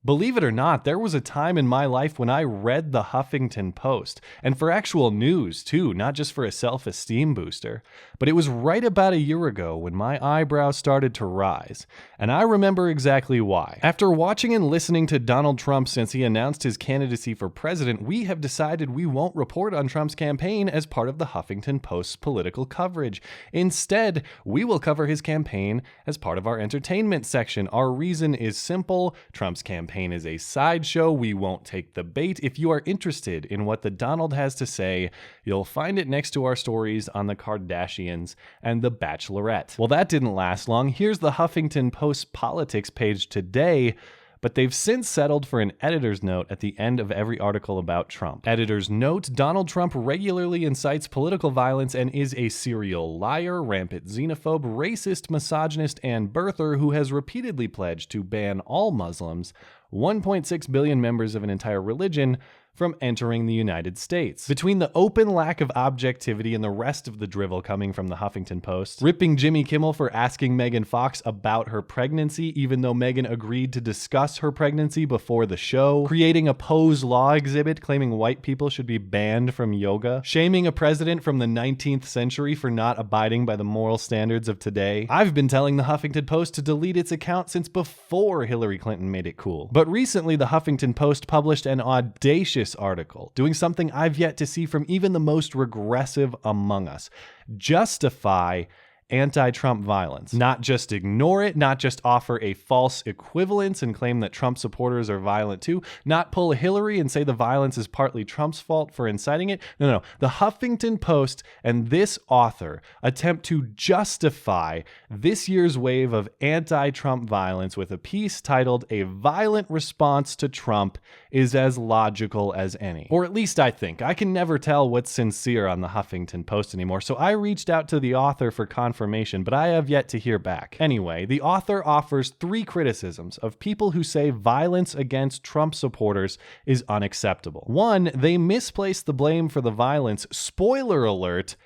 Believe it or not, there was a time in my life when I read the Huffington Post, and for actual news too, not just for a self-esteem booster. But it was right about a year ago when my eyebrows started to rise, and I remember exactly why. After watching and listening to Donald Trump since he announced his candidacy for president, we have decided we won't report on Trump's campaign as part of the Huffington Post's political coverage. Instead, we will cover his campaign as part of our entertainment section. Our reason is simple: Trump's campaign is a sideshow. We won't take the bait. If you are interested in what the Donald has to say, you'll find it next to our stories on the Kardashians and the Bachelorette. Well, that didn't last long. Here's the Huffington Post politics page today, but they've since settled for an editor's note at the end of every article about Trump. Editor's note: Donald Trump regularly incites political violence and is a serial liar, rampant xenophobe, racist, misogynist, and birther who has repeatedly pledged to ban all Muslims, 1.6 billion members of an entire religion, from entering the United States. Between the open lack of objectivity and the rest of the drivel coming from the Huffington Post, ripping Jimmy Kimmel for asking Megan Fox about her pregnancy even though Megan agreed to discuss her pregnancy before the show, creating a Pose law exhibit claiming white people should be banned from yoga, shaming a president from the 19th century for not abiding by the moral standards of today. I've been telling the Huffington Post to delete its account since before Hillary Clinton made it cool. But recently the Huffington Post published an audacious article, doing something I've yet to see from even the most regressive among us: justify anti-Trump violence. Not just ignore it, not just offer a false equivalence and claim that Trump supporters are violent too, not pull a Hillary and say the violence is partly Trump's fault for inciting it. No. The Huffington Post and this author attempt to justify this year's wave of anti-Trump violence with a piece titled "A Violent Response to Trump is as Logical as Any." Or at least I think. I can never tell what's sincere on the Huffington Post anymore, so I reached out to the author for confirmation, but I have yet to hear back. Anyway, the author offers 3 criticisms of people who say violence against Trump supporters is unacceptable. 1, they misplace the blame for the violence. Spoiler alert: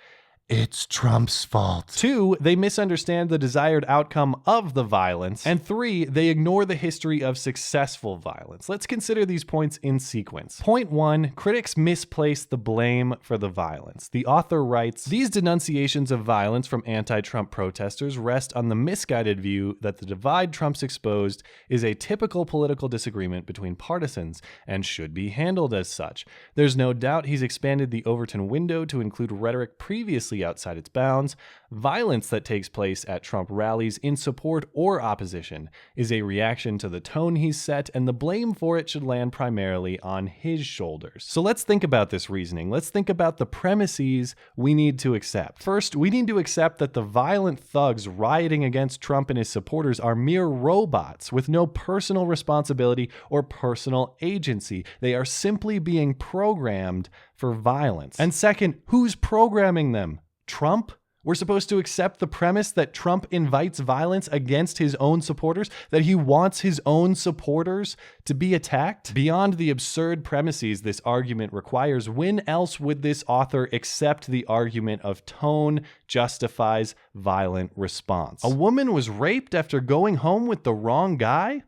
it's Trump's fault. 2, they misunderstand the desired outcome of the violence. And 3, they ignore the history of successful violence. Let's consider these points in sequence. Point 1, critics misplace the blame for the violence. The author writes, "These denunciations of violence from anti-Trump protesters rest on the misguided view that the divide Trump's exposed is a typical political disagreement between partisans and should be handled as such. There's no doubt he's expanded the Overton window to include rhetoric previously outside its bounds. Violence that takes place at Trump rallies in support or opposition is a reaction to the tone he's set, and the blame for it should land primarily on his shoulders." So let's think about this reasoning. Let's think about the premises we need to accept. First, we need to accept that the violent thugs rioting against Trump and his supporters are mere robots with no personal responsibility or personal agency. They are simply being programmed for violence. And second, who's programming them? Trump? We're supposed to accept the premise that Trump invites violence against his own supporters, that he wants his own supporters to be attacked? Beyond the absurd premises this argument requires, when else would this author accept the argument of tone justifies violent response? A woman was raped after going home with the wrong guy?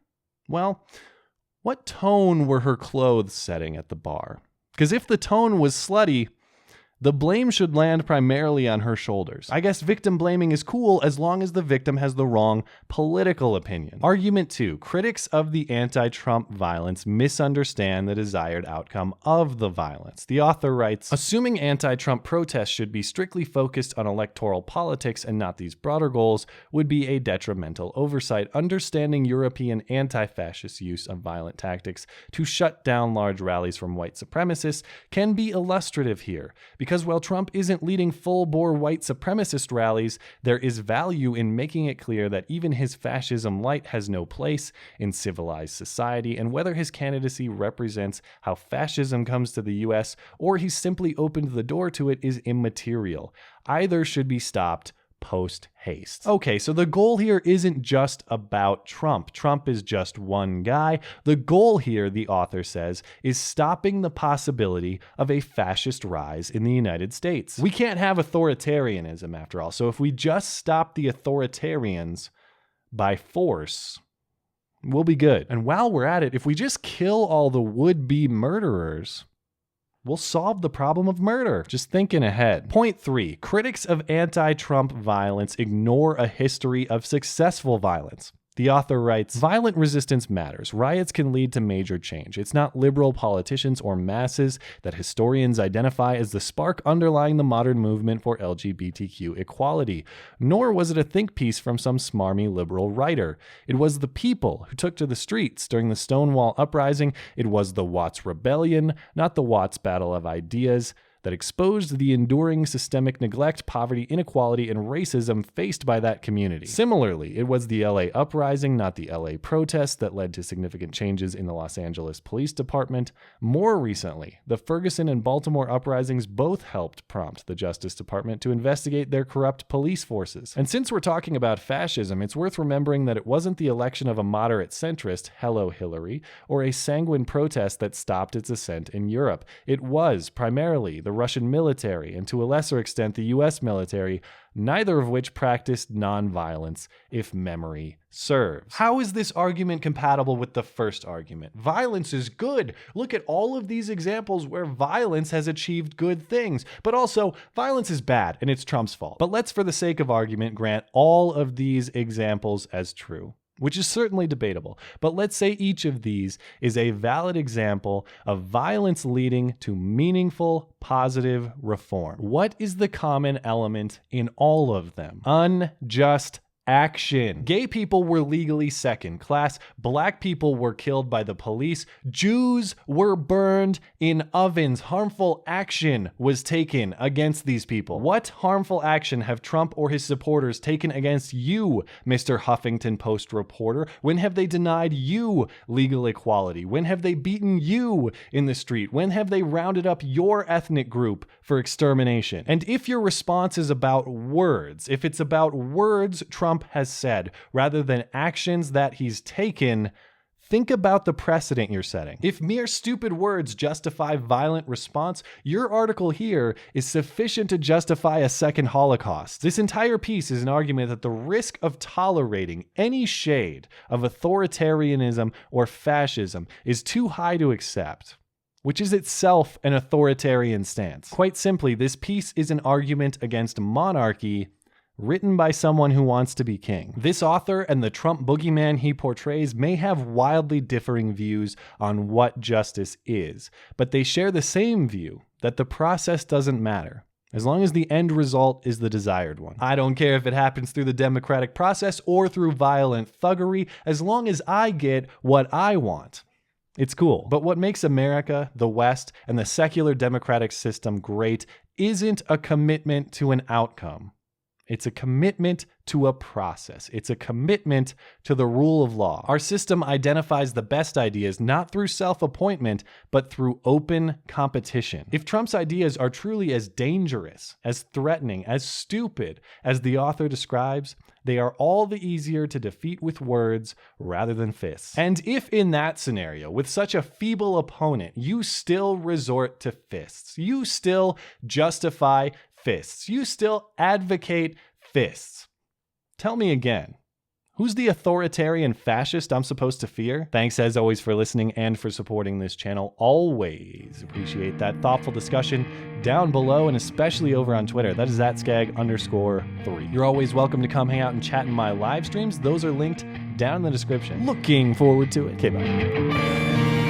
Well, what tone were her clothes setting at the bar? Because if the tone was slutty, the blame should land primarily on her shoulders. I guess victim blaming is cool as long as the victim has the wrong political opinion. Argument 2. Critics of the anti-Trump violence misunderstand the desired outcome of the violence. The author writes, "Assuming anti-Trump protests should be strictly focused on electoral politics and not these broader goals would be a detrimental oversight. Understanding European anti-fascist use of violent tactics to shut down large rallies from white supremacists can be illustrative here, because while Trump isn't leading full-bore white supremacist rallies, there is value in making it clear that even his fascism light has no place in civilized society, and whether his candidacy represents how fascism comes to the US or he's simply opened the door to it is immaterial. Either should be stopped post haste." Okay, so the goal here isn't just about Trump. Trump is just one guy. The goal here, the author says, is stopping the possibility of a fascist rise in the United States. We can't have authoritarianism after all, so if we just stop the authoritarians by force, we'll be good. And while we're at it, if we just kill all the would-be murderers, we'll solve the problem of murder. Just thinking ahead. Point 3. Critics of anti-Trump violence ignore a history of successful violence. The author writes, "Violent resistance matters. Riots can lead to major change. It's not liberal politicians or masses that historians identify as the spark underlying the modern movement for LGBTQ equality. Nor was it a think piece from some smarmy liberal writer. It was the people who took to the streets during the Stonewall Uprising. It was the Watts Rebellion, not the Watts Battle of Ideas, that exposed the enduring systemic neglect, poverty, inequality, and racism faced by that community. Similarly, it was the LA uprising, not the LA protests, that led to significant changes in the Los Angeles Police Department. More recently, the Ferguson and Baltimore uprisings both helped prompt the Justice Department to investigate their corrupt police forces. And since we're talking about fascism, it's worth remembering that it wasn't the election of a moderate centrist, hello Hillary, or a sanguine protest that stopped its ascent in Europe. It was primarily the Russian military, and to a lesser extent the US military, neither of which practiced nonviolence, if memory serves. How is this argument compatible with the first argument? Violence is good. Look at all of these examples where violence has achieved good things. But also, violence is bad, and it's Trump's fault. But let's, for the sake of argument, grant all of these examples as true, which is certainly debatable. But let's say each of these is a valid example of violence leading to meaningful, positive reform. What is the common element in all of them? Unjust action. Gay people were legally second class. Black people were killed by the police. Jews were burned in ovens. Harmful action was taken against these people. What harmful action have Trump or his supporters taken against you, Mr. Huffington Post reporter? When have they denied you legal equality? When have they beaten you in the street? When have they rounded up your ethnic group for extermination? And if your response is about words, if it's about words Trump has said rather than actions that he's taken, think about the precedent you're setting. If mere stupid words justify violent response, your article here is sufficient to justify a second Holocaust. This entire piece is an argument that the risk of tolerating any shade of authoritarianism or fascism is too high to accept, which is itself an authoritarian stance. Quite simply, this piece is an argument against monarchy written by someone who wants to be king. This author and the Trump boogeyman he portrays may have wildly differing views on what justice is, but they share the same view that the process doesn't matter, as long as the end result is the desired one. I don't care if it happens through the democratic process or through violent thuggery, as long as I get what I want. It's cool. But what makes America, the West, and the secular democratic system great isn't a commitment to an outcome. It's a commitment to a process. It's a commitment to the rule of law. Our system identifies the best ideas not through self-appointment, but through open competition. If Trump's ideas are truly as dangerous, as threatening, as stupid as the author describes, they are all the easier to defeat with words rather than fists. And if in that scenario, with such a feeble opponent, you still resort to fists, you still justify fists, you still advocate fists, tell me again, who's the authoritarian fascist I'm supposed to fear? Thanks as always for listening and for supporting this channel. Always appreciate that thoughtful discussion down below, and especially over on Twitter. That is @skag_3. You're always welcome to come hang out and chat in my live streams. Those are linked down in the description. Looking forward to it. Okay, bye.